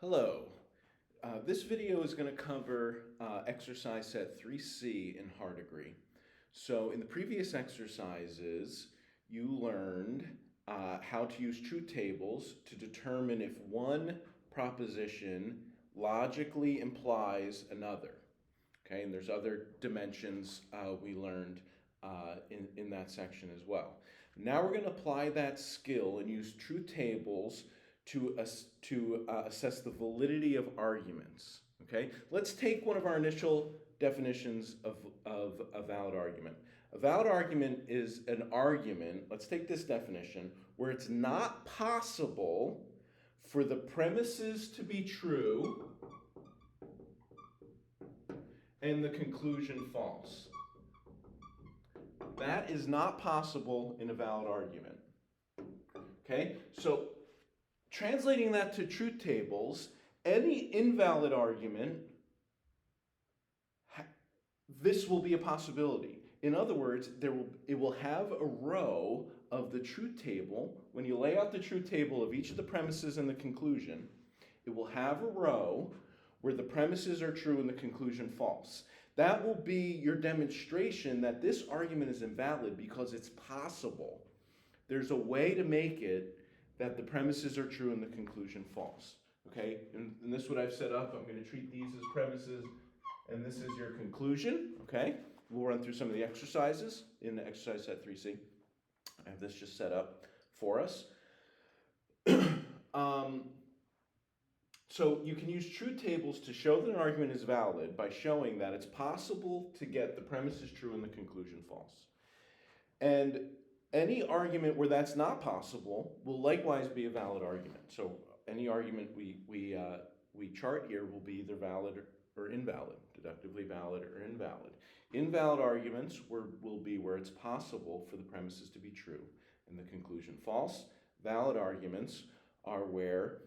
Hello. This video is going to cover exercise set 3C in Hardegree. So in the previous exercises, you learned how to use truth tables to determine if one proposition logically implies another. Okay, and there's other dimensions we learned in that section as well. Now we're going to apply that skill and use truth tables to assess the validity of arguments. Okay, let's take one of our initial definitions of a valid argument. A valid argument is an argument, let's take this definition, where it's not possible for the premises to be true and the conclusion false. That is not possible in a valid argument. Okay, so translating that to truth tables, any invalid argument, this will be a possibility. In other words, it will have a row of the truth table. When you lay out the truth table of each of the premises and the conclusion, it will have a row where the premises are true and the conclusion false. That will be your demonstration that this argument is invalid because it's possible. There's a way to make it that the premises are true and the conclusion false. Okay, and this is what I've set up. I'm going to treat these as premises, and this is your conclusion. Okay, we'll run through some of the exercises in the exercise set 3C. I have this just set up for us. So you can use truth tables to show that an argument is valid by showing that it's possible to get the premises true and the conclusion false. And any argument where that's not possible will likewise be a valid argument. So any argument we chart here will be either valid or invalid, deductively valid or invalid. Invalid arguments will be where it's possible for the premises to be true and the conclusion false. Valid arguments are where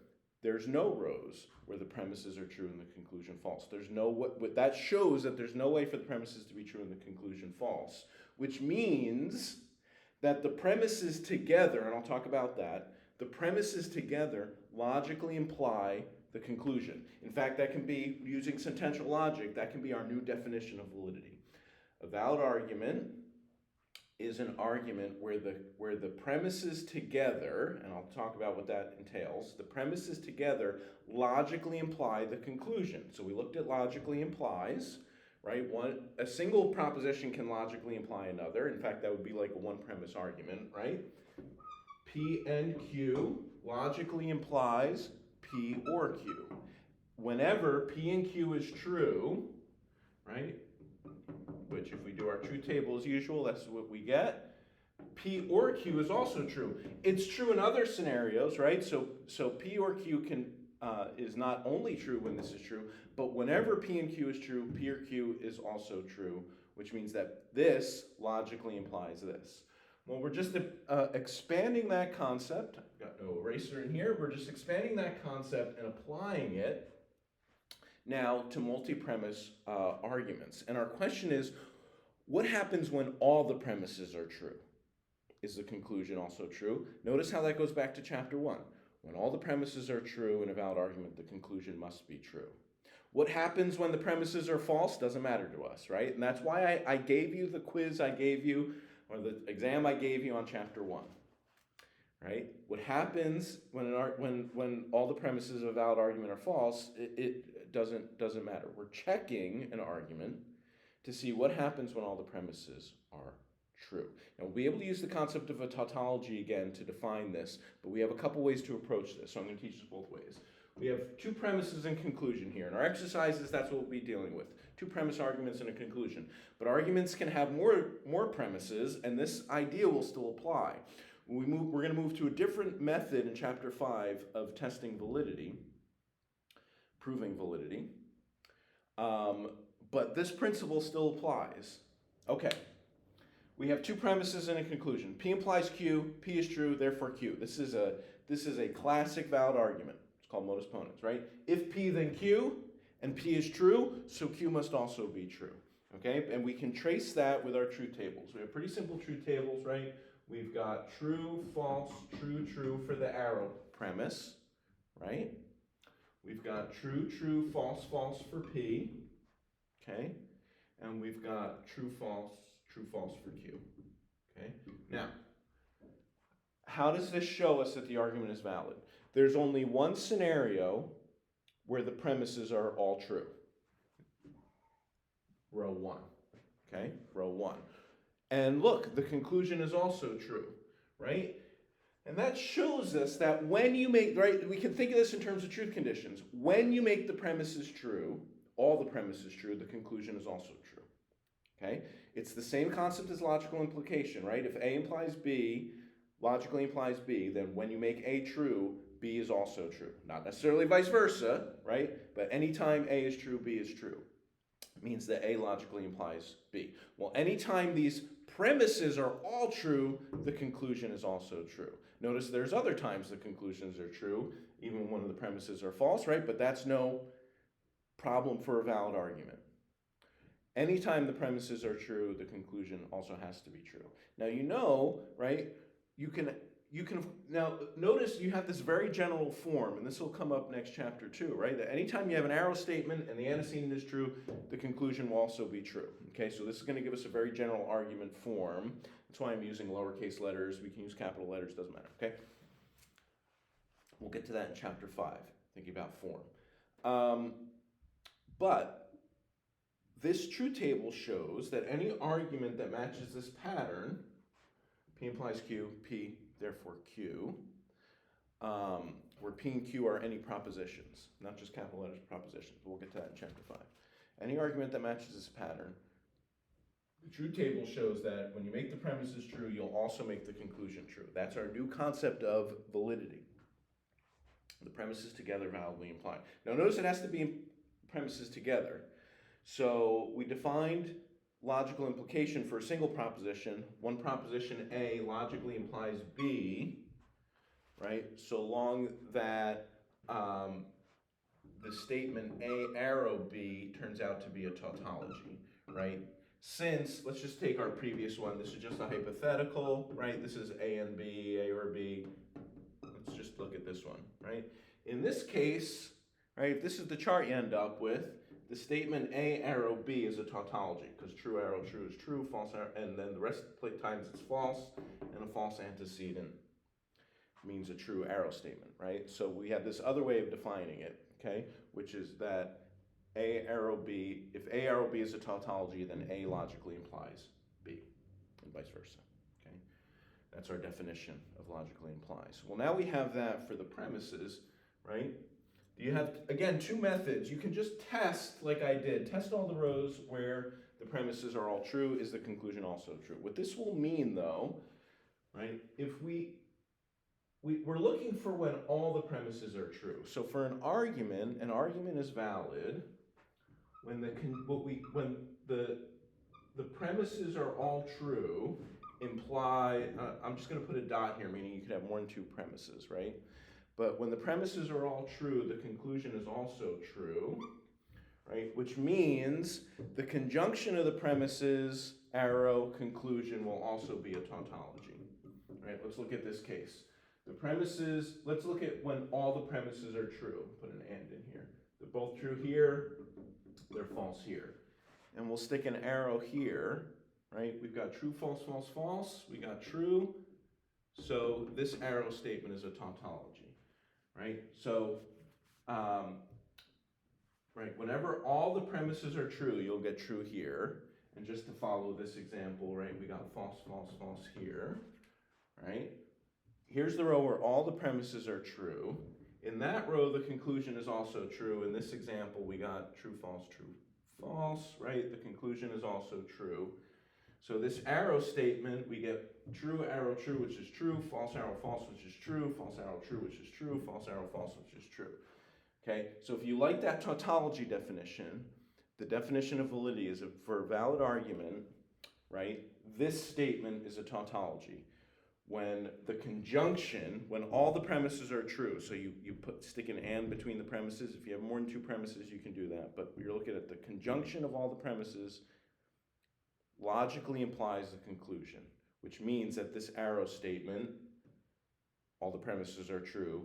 there's no rows where the premises are true and the conclusion false. There's no what that shows that there's no way for the premises to be true and the conclusion false, which means that the premises together, and I'll talk about that, the premises together logically imply the conclusion. In fact, that can be, using sentential logic, that can be our new definition of validity. A valid argument is an argument where the premises together, and I'll talk about what that entails, the premises together logically imply the conclusion. So we looked at logically implies, right? A single proposition can logically imply another. In fact, that would be like a one premise argument, right? P and Q logically implies P or Q. Whenever P and Q is true, right? Which if we do our truth table as usual, that's what we get. P or Q is also true. It's true in other scenarios, right? So P or Q is not only true when this is true, but whenever P and Q is true, P or Q is also true, which means that this logically implies this. Well, we're just expanding that concept. I've got no eraser in here. We're just expanding that concept and applying it now to multi-premise arguments. And our question is, what happens when all the premises are true? Is the conclusion also true? Notice how that goes back to chapter 1. When all the premises are true in a valid argument, the conclusion must be true. What happens when the premises are false doesn't matter to us, right? And that's why I gave you the quiz I gave you, or the exam I gave you on chapter 1. Right? What happens when all the premises of a valid argument are false, it doesn't matter. We're checking an argument to see what happens when all the premises are true. And we'll be able to use the concept of a tautology again to define this, but we have a couple ways to approach this, so I'm going to teach this both ways. We have two premises and conclusion here. In our exercises, that's what we'll be dealing with. Two premise arguments and a conclusion. But arguments can have more premises, and this idea will still apply. We're going to move to a different method in chapter 5 of testing validity, proving validity. But this principle still applies. Okay. We have two premises and a conclusion. P implies Q, P is true, therefore Q. This is a classic valid argument. It's called modus ponens, right? If P, then Q, and P is true, so Q must also be true. Okay? And we can trace that with our truth tables. We have pretty simple truth tables, right? We've got true, false, true, true for the arrow premise, right? We've got true, true, false, false for P, okay? And we've got true, false for Q, okay? Now, how does this show us that the argument is valid? There's only one scenario where the premises are all true. Row 1, okay? Row 1. And look, the conclusion is also true, right? And that shows us that when you make, right, we can think of this in terms of truth conditions. When you make the premises true, all the premises true, the conclusion is also true, okay? It's the same concept as logical implication, right? If A implies B, logically implies B, then when you make A true, B is also true. Not necessarily vice versa, right? But anytime A is true, B is true. It means that A logically implies B. Well, anytime these premises are all true, the conclusion is also true. Notice there's other times the conclusions are true, even when the premises are false, right? But that's no problem for a valid argument. Anytime the premises are true, the conclusion also has to be true. Now you know, right, you can now notice you have this very general form, and this will come up next chapter too, right? That anytime you have an arrow statement and the antecedent is true, the conclusion will also be true. Okay, so this is going to give us a very general argument form. That's why I'm using lowercase letters. We can use capital letters, doesn't matter, okay? We'll get to that in chapter 5, thinking about form. But this truth table shows that any argument that matches this pattern, P implies Q, P therefore Q, where P and Q are any propositions, not just capital letters, propositions. We'll get to that in chapter 5. Any argument that matches this pattern, the truth table shows that when you make the premises true, you'll also make the conclusion true. That's our new concept of validity. The premises together validly imply. Now notice it has to be premises together. So we defined logical implication for a single proposition. One proposition A logically implies B, right? So long that the statement A arrow B turns out to be a tautology, right? Since, let's just take our previous one. This is just a hypothetical, right? This is A and B, A or B. Let's just look at this one, right? In this case, right, if this is the chart you end up with, the statement A arrow B is a tautology because true arrow true is true, false arrow, and then the rest of the times it's false, and a false antecedent means a true arrow statement, right? So we have this other way of defining it, okay, which is that A arrow B, if A arrow B is a tautology, then A logically implies B, and vice versa, okay? That's our definition of logically implies. Well, now we have that for the premises, right? You have, again, two methods. You can just test, like I did, test all the rows where the premises are all true. Is the conclusion also true? What this will mean, though, right, if we're looking for when all the premises are true. So for an argument is valid when the premises are all true imply, I'm just going to put a dot here, meaning you could have more than two premises, right? But when the premises are all true, the conclusion is also true, right? Which means the conjunction of the premises, arrow, conclusion will also be a tautology, right? Let's look at this case. The premises, let's look at when all the premises are true. Put an and in here. They're both true here, they're false here. And we'll stick an arrow here, right? We've got true, false, false, false. We got true. So this arrow statement is a tautology. Right? So, right, whenever all the premises are true, you'll get true here. And just to follow this example, right, we got false, false, false here, right? Here's the row where all the premises are true. In that row, the conclusion is also true. In this example, we got true, false, right? The conclusion is also true. So this arrow statement, we get true arrow true, which is true, false arrow false, which is true, false arrow true, which is true, false arrow false, which is true. Okay, so if you like that tautology definition, the definition of validity is for a valid argument, right, this statement is a tautology. When the conjunction, when all the premises are true, so you stick an and between the premises. If you have more than two premises, you can do that. But you're looking at the conjunction of all the premises logically implies the conclusion, which means that this arrow statement, all the premises are true,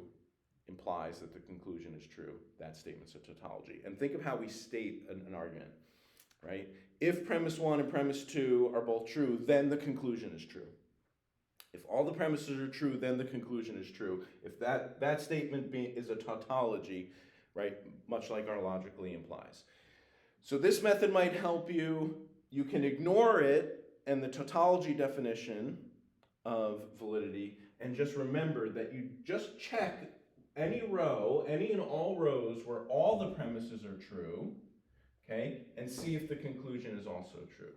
implies that the conclusion is true, that statement's a tautology. And think of how we state an argument, right? If premise 1 and premise 2 are both true, then the conclusion is true. If all the premises are true, then the conclusion is true. If that statement is a tautology, right, much like our logically implies. So this method might help you. You can ignore it and the tautology definition of validity, and just remember that you just check any row, any and all rows where all the premises are true, okay, and see if the conclusion is also true.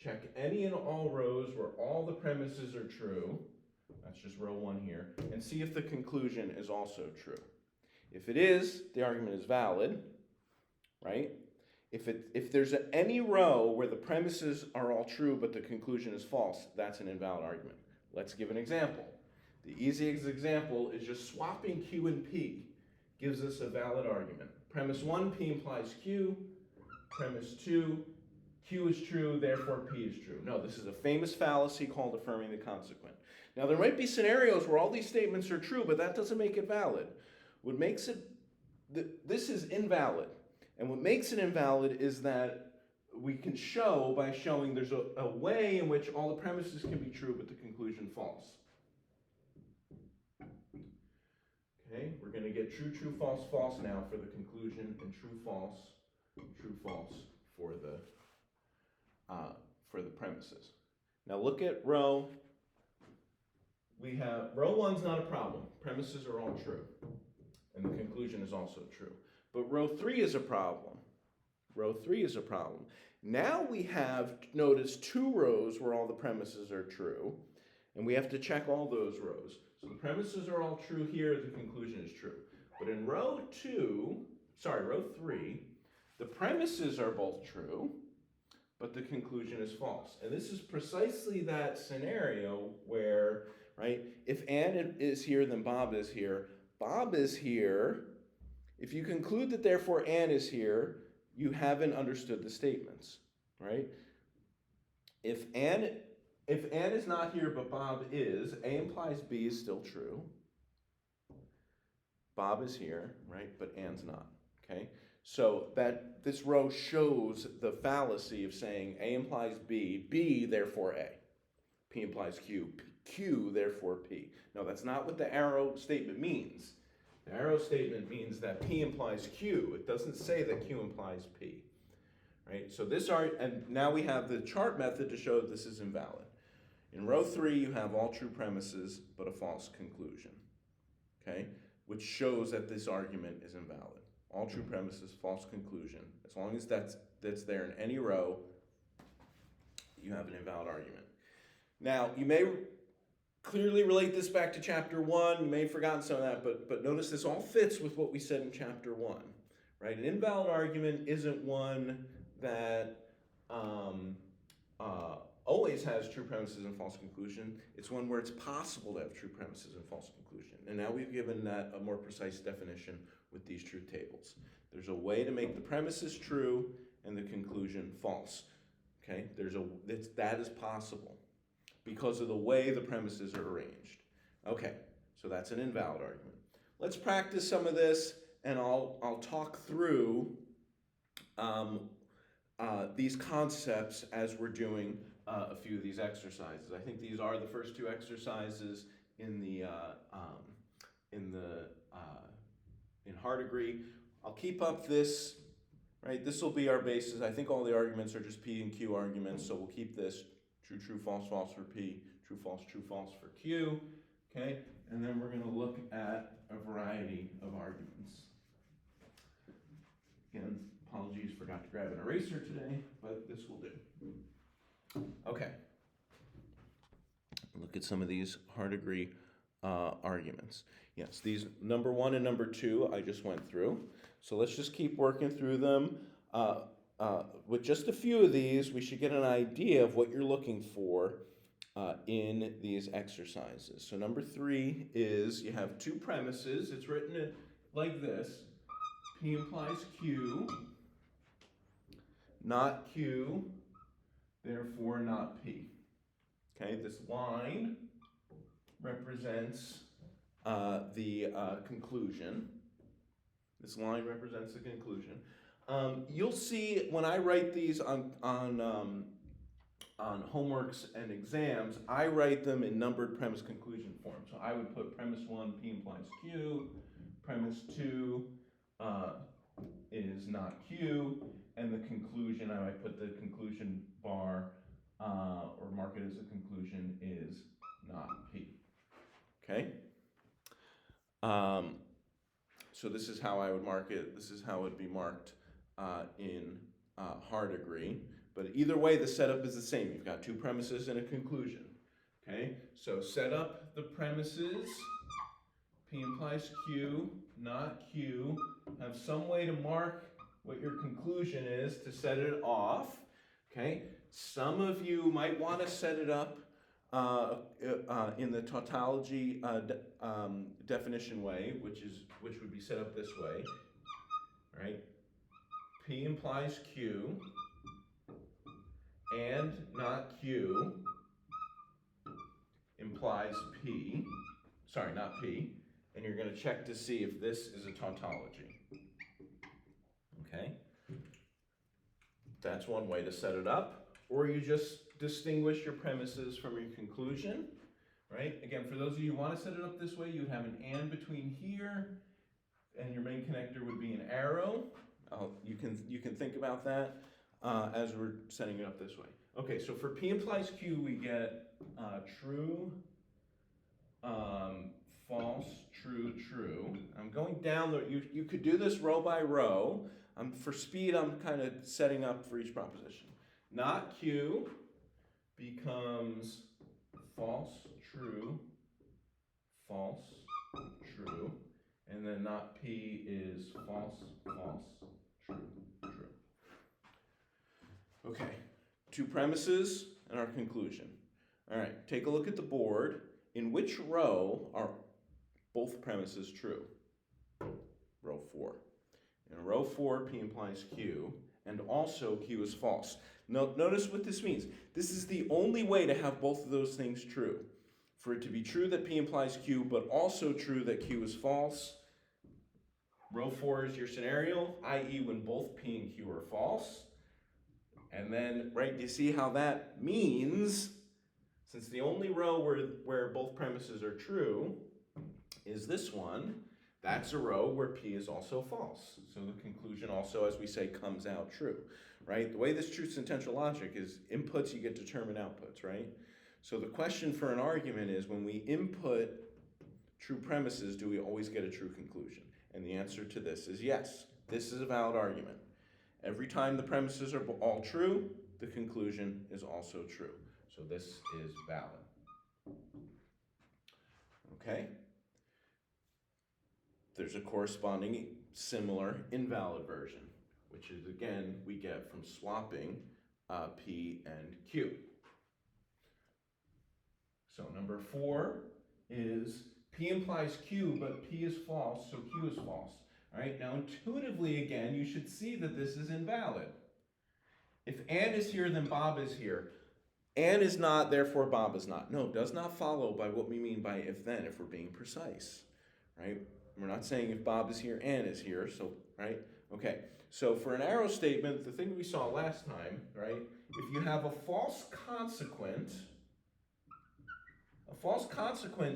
Check any and all rows where all the premises are true, that's just row 1 here, and see if the conclusion is also true. If it is, the argument is valid, right? If there's any row where the premises are all true but the conclusion is false, that's an invalid argument. Let's give an example. The easiest example is just swapping Q and P gives us a valid argument. Premise 1, P implies Q. Premise 2, Q is true, therefore P is true. No, this is a famous fallacy called affirming the consequent. Now, there might be scenarios where all these statements are true, but that doesn't make it valid. What makes it, this is invalid. And what makes it invalid is that we can show by showing there's a way in which all the premises can be true, but the conclusion false. Okay, we're going to get true, true, false, false now for the conclusion, and true, false for the premises. Now look at row. We have row 1's not a problem. Premises are all true, and the conclusion is also true. But row 3 is a problem. Row 3 is a problem. Now we have, notice, 2 rows where all the premises are true, and we have to check all those rows. So the premises are all true here, the conclusion is true. But in row 3, the premises are both true, but the conclusion is false. And this is precisely that scenario where, right, if Ann is here, then Bob is here. Bob is here. If you conclude that therefore Ann is here, you haven't understood the statements, right? If Ann is not here but Bob is, A implies B is still true. Bob is here, right, but Ann's not, okay? So that this row shows the fallacy of saying A implies B, B therefore A. P implies Q, Q therefore P. No, that's not what the arrow statement means. The arrow statement means that P implies Q. It doesn't say that Q implies P, right? So and now we have the chart method to show that this is invalid. In row 3, you have all true premises, but a false conclusion, okay? Which shows that this argument is invalid. All true premises, false conclusion. As long as that's there in any row, you have an invalid argument. Now, you may clearly relate this back to chapter 1. You may have forgotten some of that, but notice this all fits with what we said in chapter 1, right? An invalid argument isn't one that always has true premises and false conclusion. It's one where it's possible to have true premises and false conclusion. And now we've given that a more precise definition with these truth tables. There's a way to make the premises true and the conclusion false. Okay, that is possible because of the way the premises are arranged. Okay, so that's an invalid argument. Let's practice some of this, and I'll talk through these concepts as we're doing a few of these exercises. I think these are the first 2 exercises in Hardegree. I'll keep up this, right? This will be our basis. I think all the arguments are just P and Q arguments, so we'll keep this true, true, false, false for P, true, false for Q, okay? And then we're going to look at a variety of arguments. Again, apologies, forgot to grab an eraser today, but this will do. Okay. Look at some of these Hardegree arguments. Yes, these number 1 and number 2 I just went through. So let's just keep working through them. With just a few of these, we should get an idea of what you're looking for in these exercises. So number 3 is you have 2 premises. It's written like this. P implies Q, not Q, therefore not P. Okay, this line represents the conclusion. This line represents the conclusion. You'll see when I write these on homeworks and exams, I write them in numbered premise conclusion form. So I would put premise 1, P implies Q, premise 2 is not Q, and the conclusion, I might put the conclusion bar or mark it as a conclusion is not P. Okay? So this is how I would mark it. This is how it would be marked in Hardegree. But either way, the setup is the same. You've got two premises and a conclusion. Okay? So set up the premises. P implies Q, not Q. Have some way to mark what your conclusion is to set it off. Okay? Some of you might want to set it up in the tautology definition way, which would be set up this way. All right? P implies Q and not Q implies P. Sorry, not P. And you're going to check to see if this is a tautology. Okay? That's one way to set it up. Or you just distinguish your premises from your conclusion. Right? Again, for those of you who want to set it up this way, you'd have an and between here, and your main connector would be an arrow. You can think about that as we're setting it up this way. Okay, so for P implies Q, we get true, false, true, true. I'm going down the, you could do this row by row. For speed, I'm kind of setting up for each proposition. Not Q becomes false, true, false, true. And then not P is false, false, true, true. Okay, two premises and our conclusion. All right, take a look at the board. In which row are both premises true? Row 4. In row 4, P implies Q, and also Q is false. Now, notice what this means. This is the only way to have both of those things true. For it to be true that P implies Q, but also true that Q is false. Row 4 is your scenario, i.e. when both P and Q are false. And then, right, you see how that means, since the only row where both premises are true is this one, that's a row where P is also false. So the conclusion also, as we say, comes out true, right? The way this truth intentional logic is inputs, you get determined outputs, right? So the question for an argument is, when we input true premises, do we always get a true conclusion? And the answer to this is yes. This is a valid argument. Every time the premises are all true, the conclusion is also true. So this is valid. Okay? There's a corresponding similar invalid version, which is, again, we get from swapping P and Q. So number 4 is P implies Q, but P is false, so Q is false. All right, now intuitively, again, you should see that this is invalid. If Ann is here, then Bob is here. Ann is not, therefore Bob is not. No, it does not follow by what we mean by if-then, if we're being precise, right? We're not saying if Bob is here, Ann is here, so, right? Okay, so for an arrow statement, the thing we saw last time, right? If you have a false consequent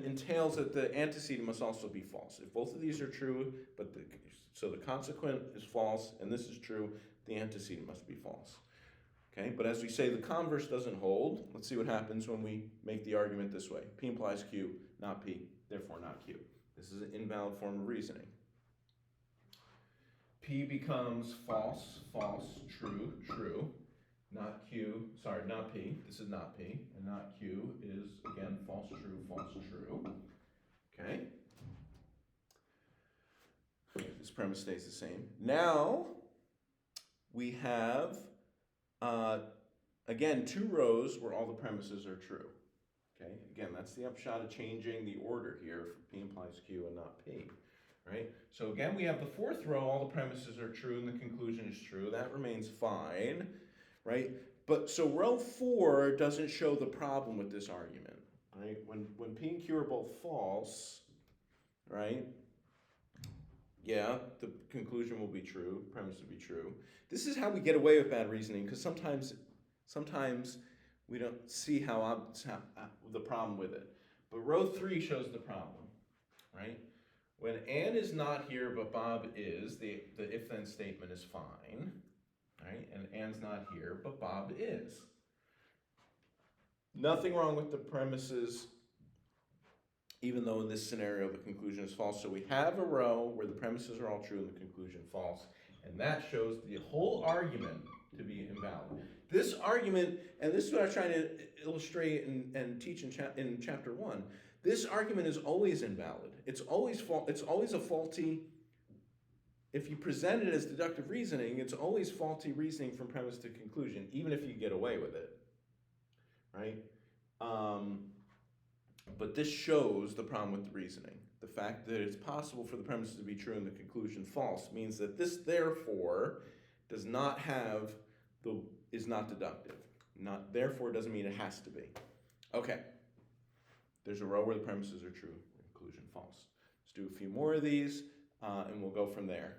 entails that the antecedent must also be false. If both of these are true, so the consequent is false, and this is true, the antecedent must be false. Okay, but as we say, the converse doesn't hold. Let's see what happens when we make the argument this way. P implies Q, not P, therefore not Q. This is an invalid form of reasoning. P becomes false, false, true, true. Not Q, sorry, not P. This is not P, and not Q is, again, false, true, false, true. Okay? This premise stays the same. Now, we have, again, 2 rows where all the premises are true. Okay? Again, that's the upshot of changing the order here for P implies Q and not P. Right? So again, we have the 4th row, all the premises are true and the conclusion is true. That remains fine. Right? But so row 4 doesn't show the problem with this argument. Right? When P and Q are both false, right? Yeah, the conclusion will be true, premise will be true. This is how we get away with bad reasoning, because sometimes we don't see how the problem with it. But row 3 shows the problem, right? When Ann is not here but Bob is, the if-then statement is fine, right? And Ann's not here but Bob is. Nothing wrong with the premises, even though in this scenario the conclusion is false. So we have a row where the premises are all true and the conclusion false. And that shows the whole argument to be invalid. This argument, and this is what I was trying to illustrate and teach in chapter 1, this argument is always invalid. It's always a faulty, if you present it as deductive reasoning, it's always faulty reasoning from premise to conclusion, even if you get away with it, right? But this shows the problem with the reasoning. The fact that it's possible for the premises to be true and the conclusion false means that this therefore is not deductive. Therefore doesn't mean it has to be. Okay. There's a row where the premises are true, conclusion false. Let's do a few more of these, and we'll go from there.